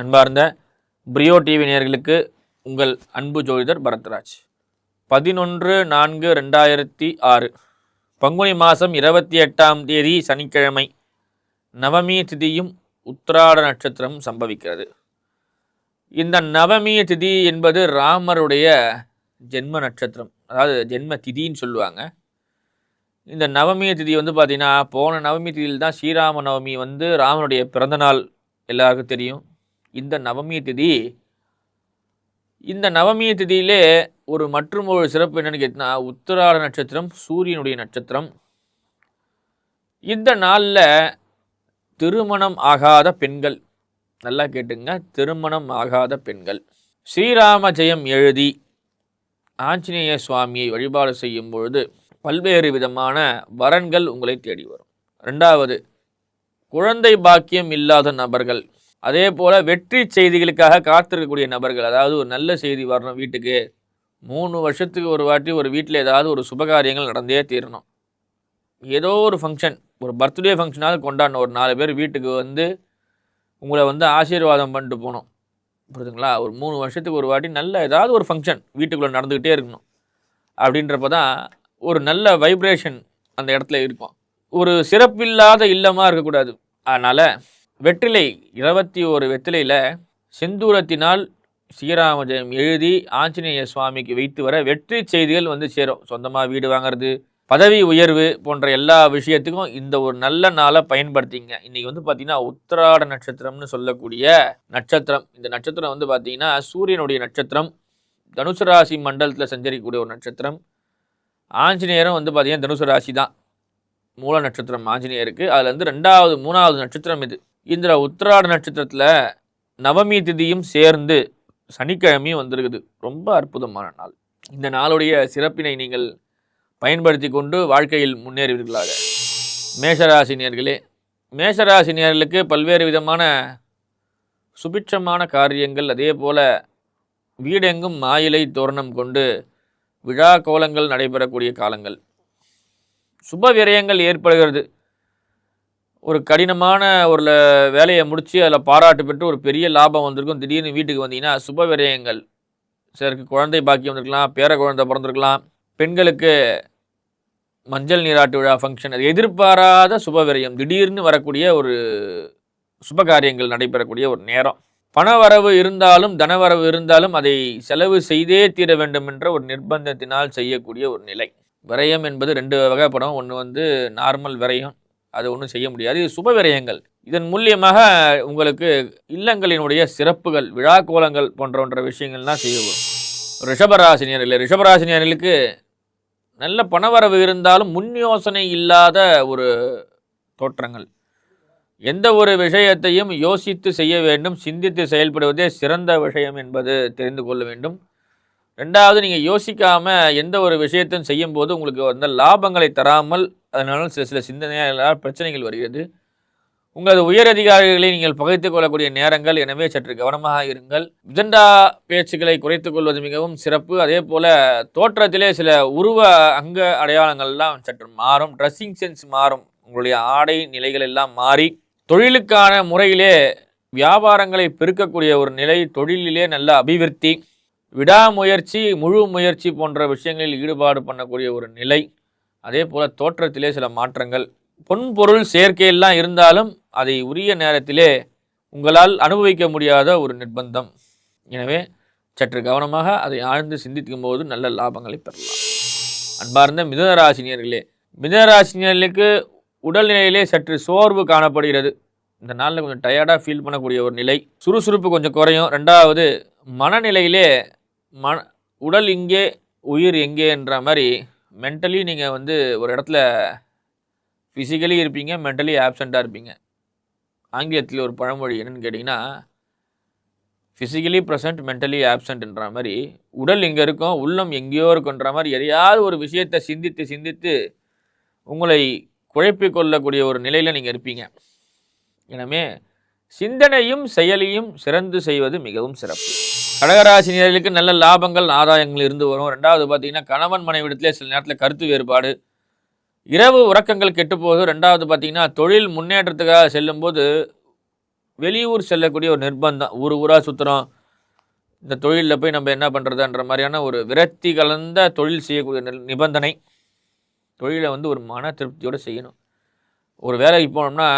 அன்பார்ந்த பிரியோ டிவி நேயர்களுக்கு உங்கள் அன்பு ஜோதிடர் பரத்ராஜ். 11/4/2006 பங்குனி மாதம் 28ஆம் தேதி சனிக்கிழமை, நவமி திதியும் உத்திராட நட்சத்திரம் சம்பவிக்கிறது. இந்த நவமி திதி என்பது ராமருடைய ஜென்ம நட்சத்திரம், அதாவது ஜென்ம திதின்னு சொல்லுவாங்க. இந்த நவமி திதி பார்த்தீங்கன்னா, போன நவமி திதியில் தான் ஸ்ரீராம நவமி ராமனுடைய பிறந்தநாள் எல்லாருக்கும் தெரியும். இந்த நவமி திதி, இந்த நவமி திதியிலே மற்றும் ஒரு சிறப்பு என்னன்னு கேட்டிங்கன்னா, உத்திராட நட்சத்திரம் சூரியனுடைய நட்சத்திரம். இந்த நாளில் திருமணம் ஆகாத பெண்கள், நல்லா கேட்டுங்க, திருமணம் ஆகாத பெண்கள் ஸ்ரீராம ஜெயம் எழுதி ஆஞ்சநேய சுவாமியை வழிபாடு செய்யும் பொழுது பல்வேறு விதமான வரன்கள் உங்களை தேடி வரும். 2வது, குழந்தை பாக்கியம் இல்லாத நபர்கள், அதே போல் வெற்றி செய்திகளுக்காக காத்திருக்கக்கூடிய நபர்கள், அதாவது ஒரு நல்ல செய்தி வரணும் வீட்டுக்கு, 3 வருஷத்துக்கு ஒரு வாட்டி ஒரு வீட்டில் ஏதாவது ஒரு சுபகாரியங்கள் நடந்தே தீரணும். ஏதோ ஒரு ஃபங்க்ஷன், ஒரு பர்த்டே ஃபங்க்ஷனாவது கொண்டாடணும். ஒரு 4 பேர் வீட்டுக்கு உங்களை ஆசீர்வாதம் பண்ணிட்டு போகணும், புரியுதுங்களா? ஒரு 3 வருஷத்துக்கு ஒரு வாட்டி நல்ல ஏதாவது ஒரு ஃபங்க்ஷன் வீட்டுக்குள்ளே நடந்துக்கிட்டே இருக்கணும். அப்படின்றப்ப தான் ஒரு நல்ல வைப்ரேஷன் அந்த இடத்துல இருக்கும். ஒரு சிறப்பில்லாத இல்லமாக இருக்கக்கூடாது. அதனால் வெற்றிலை 21 வெற்றிலையில் செந்தூரத்தினால் ஸ்ரீராம ஜெயம் எழுதி ஆஞ்சநேய சுவாமிக்கு வைத்து வர வெற்றி செய்திகள் சேரும். சொந்தமாக வீடு வாங்கிறது, பதவி உயர்வு போன்ற எல்லா விஷயத்துக்கும் இந்த ஒரு நல்ல நாளை பயன்படுத்திங்க. இன்றைக்கி பார்த்திங்கன்னா உத்திராட நட்சத்திரம்னு சொல்லக்கூடிய நட்சத்திரம். இந்த நட்சத்திரம் பார்த்திங்கன்னா சூரியனுடைய நட்சத்திரம், தனுசு ராசி மண்டலத்தில் சஞ்சரிக்கக்கூடிய ஒரு நட்சத்திரம். ஆஞ்சநேயரும் பார்த்திங்கன்னா தனுசு ராசி தான் மூல நட்சத்திரம் ஆஞ்சநேயருக்கு. அதில் 2வது 3வது நட்சத்திரம் இது. இந்த உத்திராட நட்சத்திரத்தில் நவமி திதியும் சேர்ந்து சனிக்கிழமையும் வந்திருக்குது. ரொம்ப அற்புதமான நாள். இந்த நாளுடைய சிறப்பினை நீங்கள் பயன்படுத்தி கொண்டு வாழ்க்கையில் முன்னேறுவீர்களாக. மேஷராசினியர்களே, மேஷராசினியர்களுக்கு பல்வேறு விதமான சுபிட்சமான காரியங்கள், அதே போல் வீடெங்கும் மாயிலை தோரணம் கொண்டு விழா கோலங்கள் நடைபெறக்கூடிய காலங்கள். சுப விரயங்கள் ஏற்படுகிறது. ஒரு கடினமான ஒரு வேலையை முடித்து அதில் பாராட்டு பெற்று ஒரு பெரிய லாபம் வந்திருக்கும். திடீர்னு வீட்டுக்கு வந்தீங்கன்னா சுப விரயங்கள். சிலருக்கு குழந்தை பாக்கியம் வந்திருக்கலாம், பேர குழந்தை பிறந்திருக்கலாம், பெண்களுக்கு மஞ்சள் நீராட்டு விழா ஃபங்க்ஷன், அது எதிர்பாராத சுப விரயம், திடீர்னு வரக்கூடிய ஒரு சுபகாரியங்கள் நடைபெறக்கூடிய ஒரு நேரம். பண வரவு இருந்தாலும் தனவரவு இருந்தாலும் அதை செலவு செய்தே தீர வேண்டும் என்ற ஒரு நிர்பந்தத்தினால் செய்யக்கூடிய ஒரு நிலை. விரயம் என்பது 2 வகைப்படும். ஒன்று நார்மல் விரயம், அது ஒன்றும் செய்ய முடியாது. இது சுப விரயங்கள். இதன் மூலியமாக உங்களுக்கு இல்லங்களினுடைய சிறப்புகள், விழா கோலங்கள் போன்ற விஷயங்கள்லாம் செய்யவும். ரிஷபராசினியர்களுக்கு நல்ல பணவரவு இருந்தாலும் முன் யோசனை இல்லாத ஒரு தோற்றங்கள். எந்த ஒரு விஷயத்தையும் யோசித்து செய்ய வேண்டும், சிந்தித்து செயல்படுவதே சிறந்த விஷயம் என்பது தெரிந்து கொள்ள வேண்டும். 2வது, நீங்கள் யோசிக்காமல் எந்த ஒரு விஷயத்தையும் செய்யும் போது உங்களுக்கு லாபங்களை தராமல், அதனால சில சிந்தனையால் பிரச்சனைகள் வருகிறது. உங்களது உயர் அதிகாரிகளை நீங்கள் பகைத்துக் கொள்ளக்கூடிய நேரங்கள். எனவே சற்று கவனமாக இருங்கள். விஜண்டா பேச்சுக்களை குறைத்துக் கொள்வது மிகவும் சிறப்பு. அதே போல் தோற்றத்திலே சில உருவ அங்க அடையாளங்கள்லாம் சற்று மாறும். ட்ரெஸ்ஸிங் சென்ஸ் மாறும். உங்களுடைய ஆடை நிலைகள் எல்லாம் மாறி தொழிலுக்கான முறையிலே வியாபாரங்களை பெருக்கக்கூடிய ஒரு நிலை, தொழிலிலே நல்ல அபிவிருத்தி, விடாமுயற்சி, முழு முயற்சி போன்ற விஷயங்களில் ஈடுபாடு பண்ணக்கூடிய ஒரு நிலை. அதே போல் தோற்றத்திலே சில மாற்றங்கள், பொன்பொருள் சேர்க்கையெல்லாம் இருந்தாலும் அதை உரிய நேரத்திலே உங்களால் அனுபவிக்க முடியாத ஒரு நிர்பந்தம். எனவே சற்று கவனமாக அதை ஆழ்ந்து சிந்திக்கும் போது நல்ல லாபங்களை பெறலாம். அன்பார்ந்த மிதுனராசினியர்களே, மிதுனராசினியர்களுக்கு உடல்நிலையிலே சற்று சோர்வு காணப்படுகிறது. இந்த நாளில் கொஞ்சம் டயர்டாக ஃபீல் பண்ணக்கூடிய ஒரு நிலை, சுறுசுறுப்பு கொஞ்சம் குறையும். 2வது, மனநிலையிலே உடல் இங்கே உயிர் எங்கே என்ற மாதிரி மென்டலி நீங்கள் ஒரு இடத்துல ஃபிசிக்கலி இருப்பீங்க, மென்டலி ஆப்சண்ட்டாக இருப்பீங்க. ஆங்கிலத்தில் ஒரு பழமொழி என்னென்னு கேட்டிங்கன்னா, ஃபிசிக்கலி ப்ரெசன்ட் மென்டலி ஆப்சண்ட்ன்ற மாதிரி உடல் இங்கே இருக்கும், உள்ளம் எங்கேயோ இருக்குன்ற மாதிரி எதையாவது ஒரு விஷயத்தை சிந்தித்து சிந்தித்து உங்களை குழப்பிக்கொள்ளக்கூடிய ஒரு நிலையில் நீங்கள் இருப்பீங்க. எனவே சிந்தனையும் செயலையும் சிறந்து செய்வது மிகவும் சிறப்பு. கடகராசினியர்களுக்கு நல்ல லாபங்கள் ஆதாயங்கள் இருந்து வரும். 2வது பார்த்தீங்கன்னா, கணவன் மனைவிடத்திலே சில நேரத்தில் கருத்து வேறுபாடு, இரவு உறக்கங்கள் கெட்டுப்போகுது. 2வது பார்த்தீங்கன்னா, தொழில் முன்னேற்றத்துக்காக செல்லும்போது வெளியூர் செல்லக்கூடிய ஒரு நிர்பந்தம். ஊராக சுற்றுறோம், இந்த தொழிலில் போய் நம்ம என்ன பண்ணுறதுன்ற மாதிரியான ஒரு விரக்தி கலந்த தொழில் செய்யக்கூடிய நிபந்தனை. தொழிலை வந்து ஒரு மன திருப்தியோடு செய்யணும். ஒரு வேலைக்கு போனோம்னா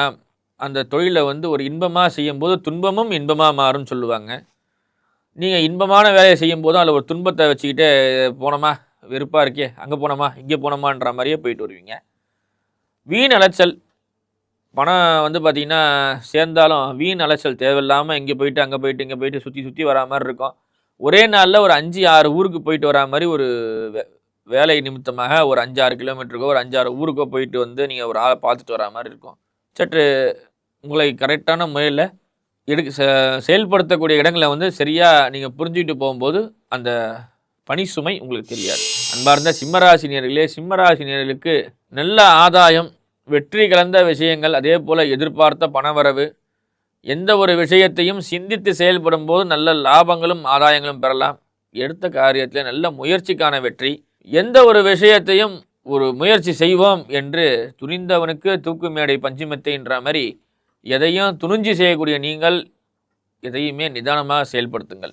அந்த தொழிலை வந்து ஒரு இன்பமாக செய்யும்போது துன்பமும் இன்பமாக மாறும்னு சொல்லுவாங்க. நீங்கள் இன்பமான வேலையை செய்யும்போதும் அதில் ஒரு துன்பத்தை வச்சுக்கிட்டு போனோமா, வெறுப்பாக இருக்கே, அங்கே போனோமா, இங்கே போனோமான்ற மாதிரியே போயிட்டு வருவீங்க. வீண் அலைச்சல், பணம் வந்து பார்த்திங்கன்னா சேர்ந்தாலும் வீண் அலைச்சல் தேவையில்லாமல் இங்கே போயிட்டு அங்கே போயிட்டு இங்கே போயிட்டு சுற்றி சுற்றி வரா மாதிரி இருக்கும். ஒரே நாளில் ஒரு 5-6 ஊருக்கு போயிட்டு வரா மாதிரி ஒரு வேலை நிமித்தமாக ஒரு 5-6 கிலோமீட்டருக்கோ ஒரு 5-6 ஊருக்கோ போயிட்டு வந்து நீங்கள் ஒரு ஆளை பார்த்துட்டு வரா மாதிரி இருக்கும். சற்று உங்களை கரெக்டான முறையில் செயல்படுத்தக்கூடிய இடங்களை வந்து சரியாக நீங்கள் புரிஞ்சுக்கிட்டு போகும்போது அந்த பணி சுமை உங்களுக்கு தெரியாது. அன்பார்ந்த சிம்மராசினியர்களே, சிம்மராசினியர்களுக்கு நல்ல ஆதாயம், வெற்றி கலந்த விஷயங்கள், அதே போல் எதிர்பார்த்த பணவரவு, எந்த ஒரு விஷயத்தையும் சிந்தித்து செயல்படும் போது நல்ல லாபங்களும் ஆதாயங்களும் பெறலாம். எடுத்த காரியத்தில் நல்ல முயற்சிக்கான வெற்றி. எந்த ஒரு விஷயத்தையும் ஒரு முயற்சி செய்வோம் என்று துணிந்தவனுக்கு தூக்கு மேடை பஞ்சுமெத்தைன்ற மாதிரி எதையும் துணிஞ்சு செய்யக்கூடிய நீங்கள் எதையுமே நிதானமாக செயல்படுத்துங்கள்.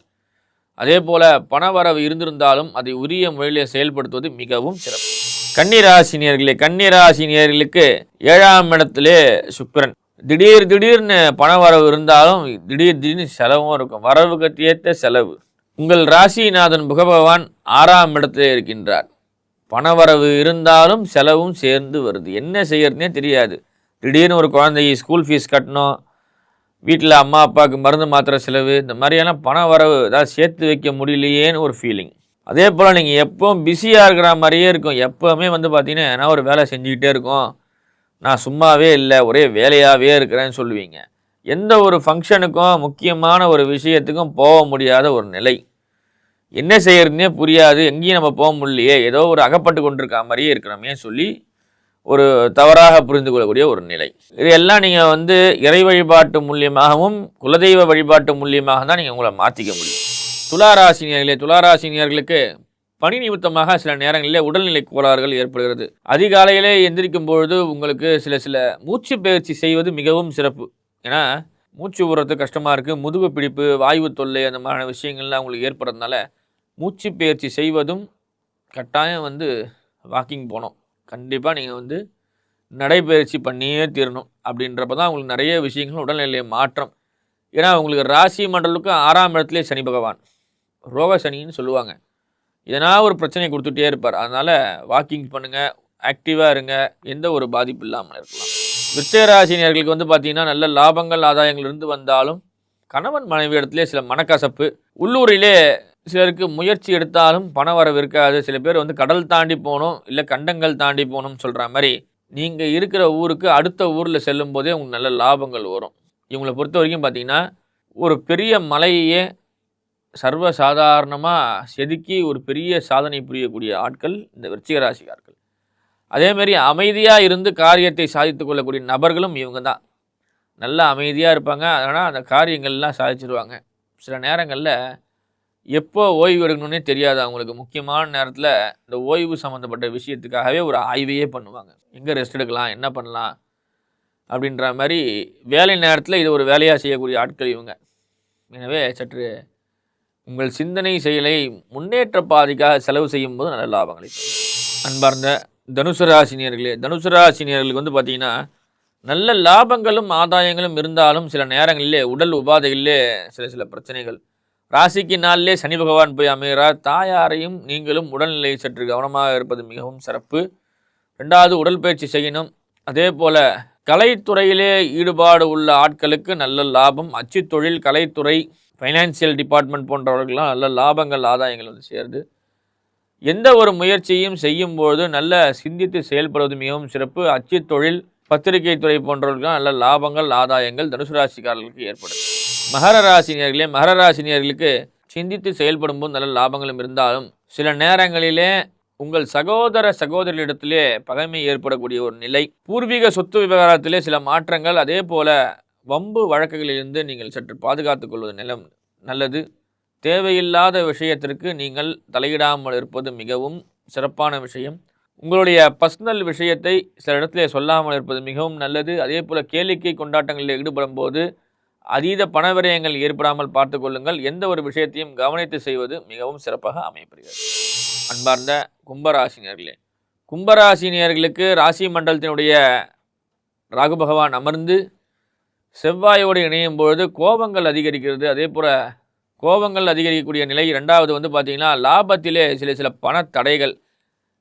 அதே போல் பணவரவு இருந்திருந்தாலும் அதை உரிய முறையில் செயல்படுத்துவது மிகவும் சிறப்பு. கன்னிராசினியர்களே, கன்னிராசினியர்களுக்கு 7ஆம் இடத்திலே சுக்கிரன். திடீர்னு பணவரவு இருந்தாலும் திடீர்னு செலவும் இருக்கும். வரவுக்கு ஏற்ற செலவு. உங்கள் ராசிநாதன் புகபகவான் 6ஆம் இடத்திலே இருக்கின்றார். பணவரவு இருந்தாலும் செலவும் சேர்ந்து வருது. என்ன செய்யறதுனே தெரியாது. திடீர்னு ஒரு குழந்தைக்கு ஸ்கூல் ஃபீஸ் கட்டணும், வீட்டில் அம்மா அப்பாவுக்கு மருந்து மாத்திரை செலவு, இந்த மாதிரியான பண வரவு ஏதாவது சேர்த்து வைக்க முடியலையேன்னு ஒரு ஃபீலிங். அதே போல் நீங்கள் எப்போவும் பிஸியாக இருக்கிற மாதிரியே இருக்கும். எப்போவுமே வந்து பார்த்தீங்கன்னா ஏன்னா ஒரு வேலை செஞ்சுக்கிட்டே இருக்கும், நான் சும்மாவே இல்லை ஒரே வேலையாகவே இருக்கிறேன்னு சொல்லுவீங்க. எந்த ஒரு ஃபங்க்ஷனுக்கும் முக்கியமான ஒரு விஷயத்துக்கும் போக முடியாத ஒரு நிலை. என்ன செய்யறதுனே புரியாது, எங்கேயும் நம்ம போக முடியலையே, ஏதோ ஒரு அகப்பட்டு கொண்டிருக்க மாதிரியே இருக்கிறோமே சொல்லி ஒரு தவறாக புரிந்து கொள்ளக்கூடிய ஒரு நிலை. இதெல்லாம் நீங்கள் வந்து இறை வழிபாட்டு மூலியமாகவும் குலதெய்வ வழிபாட்டு மூலியமாக தான் நீங்கள் உங்களை மாற்றிக்க முடியும். துளாராசினியர்களே, துளாராசினியர்களுக்கு பணி நிமித்தமாக சில நேரங்களிலே உடல்நிலை கோளாறுகள் ஏற்படுகிறது. அதிகாலையிலே எந்திரிக்கும் பொழுது உங்களுக்கு சில மூச்சு பயிற்சி செய்வது மிகவும் சிறப்பு. ஏன்னா மூச்சு விடுறது கஷ்டமாக இருக்குது, முதுகு பிடிப்பு, வாயு தொல்லை, அந்த மாதிரியான விஷயங்கள்லாம் உங்களுக்கு ஏற்படுறதுனால மூச்சு பயிற்சி செய்வதும் கட்டாயம் வந்து வாக்கிங் போகணும். கண்டிப்பாக நீங்கள் வந்து நடைபயிற்சி பண்ணியே தீரணும். அப்படின்றப்ப தான் உங்களுக்கு நிறைய விஷயங்கள் உடல்நிலை மாற்றம். ஏன்னா உங்களுக்கு ராசி மண்டலுக்கு 6ஆம் இடத்துலேயே சனி பகவான், ரோக சனின்னு சொல்லுவாங்க. இதனால் ஒரு பிரச்சனை கொடுத்துட்டே இருப்பார். அதனால் வாக்கிங் பண்ணுங்கள், ஆக்டிவாக இருங்க, எந்த ஒரு பாதிப்பு இல்லாமல் இருக்கலாம். விருச்சிகராசினியர்களுக்கு வந்து பார்த்திங்கன்னா நல்ல லாபங்கள் ஆதாயங்கள் இருந்து வந்தாலும் கணவன் மனைவி இடத்துல சில மனக்கசப்பு. உள்ளூரிலே சிலருக்கு முயற்சி எடுத்தாலும் பண வரவு இருக்காது. சில பேர் வந்து கடல் தாண்டி போகணும், இல்லை கண்டங்கள் தாண்டி போகணும்னு சொல்கிற மாதிரி நீங்கள் இருக்கிற ஊருக்கு அடுத்த ஊரில் செல்லும் போதே உங்களுக்கு நல்ல லாபங்கள் வரும். இவங்களை பொறுத்த வரைக்கும் பார்த்திங்கன்னா ஒரு பெரிய மலையே சர்வசாதாரணமாக செதுக்கி ஒரு பெரிய சாதனை புரியக்கூடிய ஆட்கள் இந்த விருச்சிகராசிக்கார்கள். அதேமாரி அமைதியாக இருந்து காரியத்தை சாதித்து கொள்ளக்கூடிய நபர்களும் இவங்க தான். நல்லா அமைதியாக இருப்பாங்க, அதனால் அந்த காரியங்கள்லாம் சாதிச்சிடுவாங்க. சில நேரங்களில் எப்போ ஓய்வு எடுக்கணுன்னே தெரியாது அவங்களுக்கு. முக்கியமான நேரத்தில் இந்த ஓய்வு சம்மந்தப்பட்ட விஷயத்துக்காகவே ஒரு ஆய்வையே பண்ணுவாங்க. எங்கே ரெஸ்ட் எடுக்கலாம், என்ன பண்ணலாம் அப்படின்ற மாதிரி வேலை நேரத்தில் இது ஒரு வேலையாக செய்யக்கூடிய ஆட்கள் இவங்க. எனவே சற்று உங்கள் சிந்தனை செயலை முன்னேற்ற பாதைக்காக செலவு செய்யும் போது நல்ல லாபங்களை. அன்பார்ந்த தனுசு ராசினியர்களே, தனுசு ராசினியர்களுக்கு வந்து பார்த்திங்கன்னா நல்ல லாபங்களும் ஆதாயங்களும் இருந்தாலும் சில நேரங்களிலே உடல் உபாதைகளிலே சில பிரச்சனைகள். ராசிக்கு நாளிலே சனி பகவான் போய் அமைகிறார். தாயாரையும் நீங்களும் உடல்நிலை சற்று கவனமாக இருப்பது மிகவும் சிறப்பு. 2வது உடற்பயிற்சி செய்யணும். அதே போல் கலைத்துறையிலே ஈடுபாடு உள்ள ஆட்களுக்கு நல்ல லாபம். அச்சு தொழில், கலைத்துறை, ஃபைனான்சியல் டிபார்ட்மெண்ட் போன்றவர்கள்லாம் நல்ல லாபங்கள் ஆதாயங்கள் வந்து சேருது. எந்த ஒரு முயற்சியும் செய்யும்போது நல்ல சிந்தித்து செயல்படுவது மிகவும் சிறப்பு. அச்சு தொழில், பத்திரிகை துறை போன்றவர்களுக்கு நல்ல லாபங்கள் ஆதாயங்கள் தனுசு ராசிக்காரர்களுக்கு ஏற்படும். மகர ராசினியர்களே, மகர ராசினியர்களுக்கு சிந்தித்து செயல்படும் போது நல்ல லாபங்களும் இருந்தாலும் சில நேரங்களிலே உங்கள் சகோதரிடத்திலே பகைமை ஏற்படக்கூடிய ஒரு நிலை. பூர்வீக சொத்து விவகாரத்திலே சில மாற்றங்கள். அதே போல வம்பு வழக்குகளிலிருந்து நீங்கள் சற்று பாதுகாத்துக் கொள்வது நல்லது. தேவையில்லாத விஷயத்திற்கு நீங்கள் தலையிடாமல் இருப்பது மிகவும் சிறப்பான விஷயம். உங்களுடைய பர்சனல் விஷயத்தை சில இடத்துல சொல்லாமல் இருப்பது மிகவும் நல்லது. அதே போல் கேளிக்கை கொண்டாட்டங்களில் ஈடுபடும் போது அதீத பண விரயங்கள் ஏற்படாமல் பார்த்து கொள்ளுங்கள். எந்த ஒரு விஷயத்தையும் கவனித்து செய்வது மிகவும் சிறப்பாக அமையப்படுகிறது. அன்பார்ந்த கும்பராசினியர்களே, கும்பராசினியர்களுக்கு ராசி மண்டலத்தினுடைய ராகு பகவான் அமர்ந்து செவ்வாயோடு இணையும் பொழுது கோபங்கள் அதிகரிக்கிறது. அதே போல் கோபங்கள் அதிகரிக்கக்கூடிய நிலை. ரெண்டாவது பார்த்திங்கன்னா லாபத்திலே சில பண தடைகள்,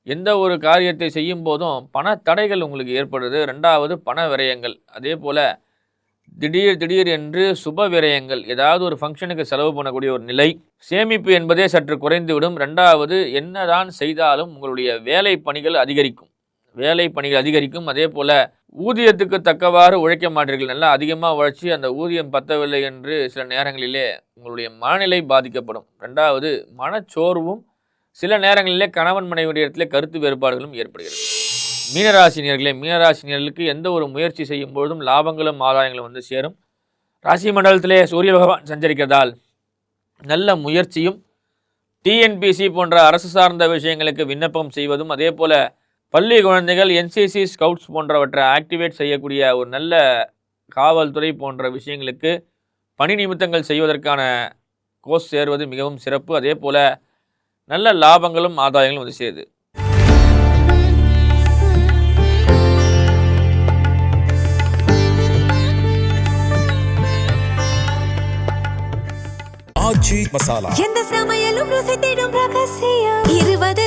எந்த ஒரு காரியத்தை செய்யும் போதும் பண தடைகள் உங்களுக்கு ஏற்படுது. ரெண்டாவது பண விரயங்கள். அதே போல் திடீர் என்று சுப விரயங்கள், ஏதாவது ஒரு ஃபங்க்ஷனுக்கு செலவு பண்ணக்கூடிய ஒரு நிலை. சேமிப்பு என்பதே சற்று குறைந்துவிடும். ரெண்டாவது என்னதான் செய்தாலும் உங்களுடைய வேலை பணிகள் அதிகரிக்கும். அதே போல் ஊதியத்துக்கு தக்கவாறு உழைக்க மாட்டீர்கள். நல்லா அதிகமாக உழைச்சி அந்த ஊதியம் பத்தவில்லை என்று சில நேரங்களிலே உங்களுடைய மனநிலை பாதிக்கப்படும். ரெண்டாவது மனச்சோர்வும், சில நேரங்களிலே கணவன் மனைவியுடைய இடத்துல கருத்து வேறுபாடுகளும் ஏற்படுகிறது. மீனராசினியர்களுக்கு எந்த ஒரு முயற்சி செய்யும் பொழுதும் லாபங்களும் ஆதாயங்களும் சேரும். ராசி மண்டலத்திலே சூரிய பகவான் சஞ்சரிக்கிறதால் நல்ல முயற்சியும், டிஎன்பிசி போன்ற அரசு சார்ந்த விஷயங்களுக்கு விண்ணப்பம் செய்வதும், அதே போல் பள்ளி குழந்தைகள் என்சிசி ஸ்கவுட்ஸ் போன்றவற்றை ஆக்டிவேட் செய்யக்கூடிய ஒரு நல்ல காவல்துறை போன்ற விஷயங்களுக்கு பணி நிமித்தங்கள் செய்வதற்கான கோர்ஸ் சேர்வது மிகவும் சிறப்பு. அதே போல் நல்ல லாபங்களும் ஆதாயங்களும் சேருது. ஆச்சி மசாலா, எந்த சமையலும் ருசி தேடும் ரகசியம். 20